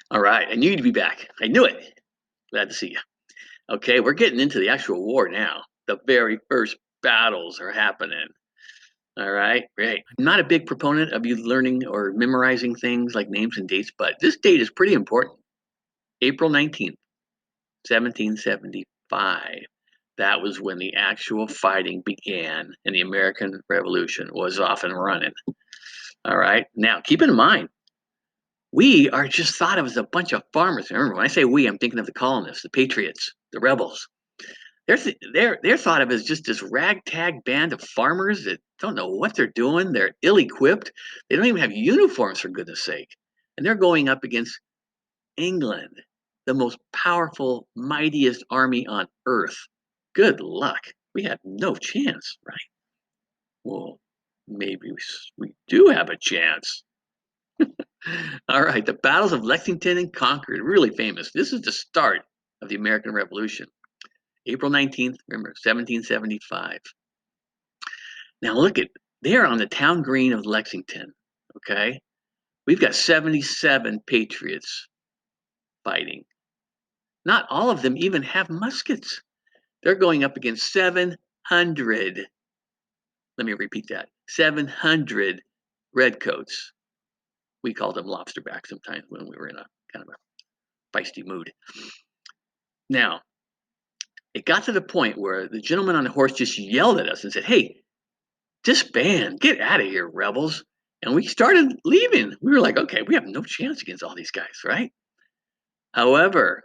All right, I knew you'd be back. I knew it. Glad to see you. Okay, we're getting into the actual war now. The very first battles are happening. All right, great. I'm not a big proponent of you learning or memorizing things like names and dates, but this date is pretty important. April 19th, 1775. That was when the actual fighting began and the American Revolution was off and running. All right, now keep in mind, we are just thought of as a bunch of farmers. Remember, when I say we, I'm thinking of the colonists, the patriots, the rebels. They're thought of as just this ragtag band of farmers that don't know what they're doing. They're ill-equipped. They don't even have uniforms, for goodness sake. And they're going up against England, the most powerful, mightiest army on earth. Good luck. We have no chance, right? Well, maybe we do have a chance. All right, the battles of Lexington and Concord, really famous. This is the start of the American Revolution. April 19th, remember, 1775. Now look at, they're on the town green of Lexington, okay? We've got 77 patriots fighting. Not all of them even have muskets. They're going up against 700. Let me repeat that. 700 redcoats. We called them lobsterback sometimes when we were in a kind of a feisty mood. Now, it got to the point where the gentleman on the horse just yelled at us and said, "Hey, disband, get out of here, rebels." And we started leaving. We were like, okay, we have no chance against all these guys, right? However,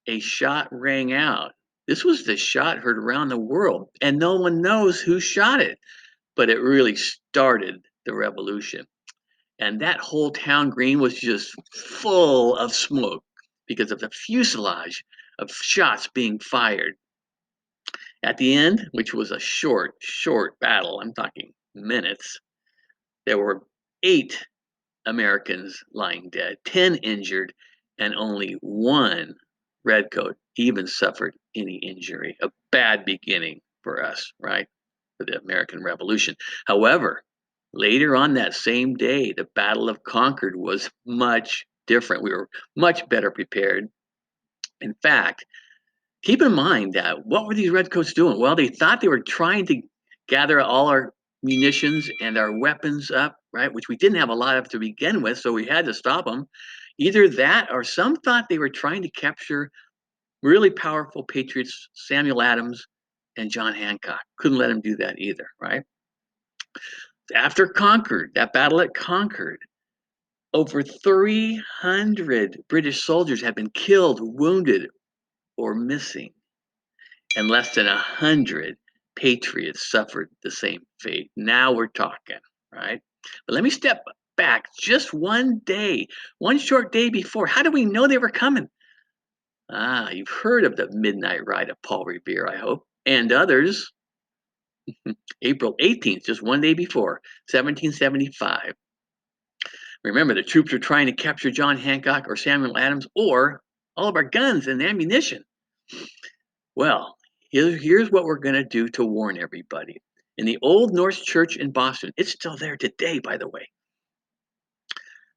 a shot rang out. This was the shot heard around the world, and no one knows who shot it, but it really started the revolution. And that whole town green was just full of smoke because of the fuselage of shots being fired. At the end, which was a short battle, I'm talking minutes, there were 8 Americans lying dead, 10 injured, and only one redcoat even suffered any injury. A bad beginning for us, right? For the American Revolution. However, later on that same day, the Battle of Concord was much different. We were much better prepared. In fact, keep in mind that what were these redcoats doing? Well, they thought they were trying to gather all our munitions and our weapons up, right? Which we didn't have a lot of to begin with, so we had to stop them. Either that or some thought they were trying to capture really powerful patriots, Samuel Adams and John Hancock. Couldn't let them do that either, right? After Concord, that battle at Concord, over 300 British soldiers had been killed, wounded, or missing, and less than 100 patriots suffered the same fate. Now we're talking, right? But let me step back just one day, one short day before. How do we know they were coming? Ah, you've heard of the Midnight Ride of Paul Revere, I hope, and others. April 18th, just one day before, 1775. Remember, the troops are trying to capture John Hancock or Samuel Adams or all of our guns and ammunition. Well, here's what we're going to do to warn everybody. In the Old North Church in Boston, it's still there today, by the way.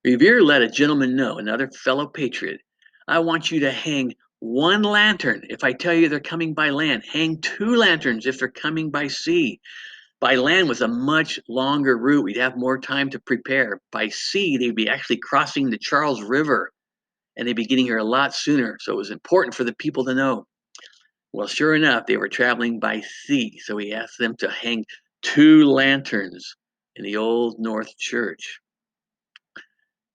Revere let a gentleman know, another fellow patriot, "I want you to hang one lantern if I tell you they're coming by land. Hang 2 lanterns if they're coming by sea." By land was a much longer route. We'd have more time to prepare. By sea, they'd be actually crossing the Charles River and they'd be getting here a lot sooner. So it was important for the people to know. Well, sure enough, they were traveling by sea, so he asked them to hang 2 lanterns in the Old North Church.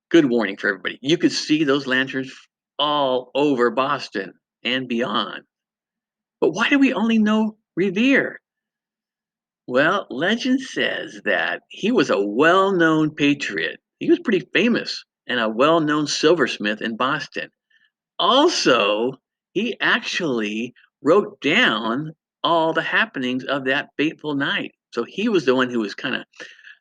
Good warning for everybody. You could see those lanterns all over Boston and beyond. But why do we only know Revere? Well, legend says that he was a well-known patriot. He was pretty famous and a well-known silversmith in Boston. Also, he actually wrote down all the happenings of that fateful night. So he was the one who was kind of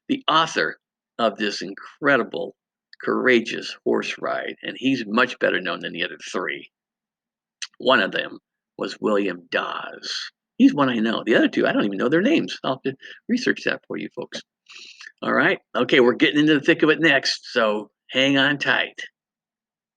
the author of this incredible, courageous horse ride. And he's much better known than the other 3. One of them was William Dawes. He's one I know. The other 2, I don't even know their names. I'll have to research that for you folks. All right. Okay, we're getting into the thick of it next. So hang on tight.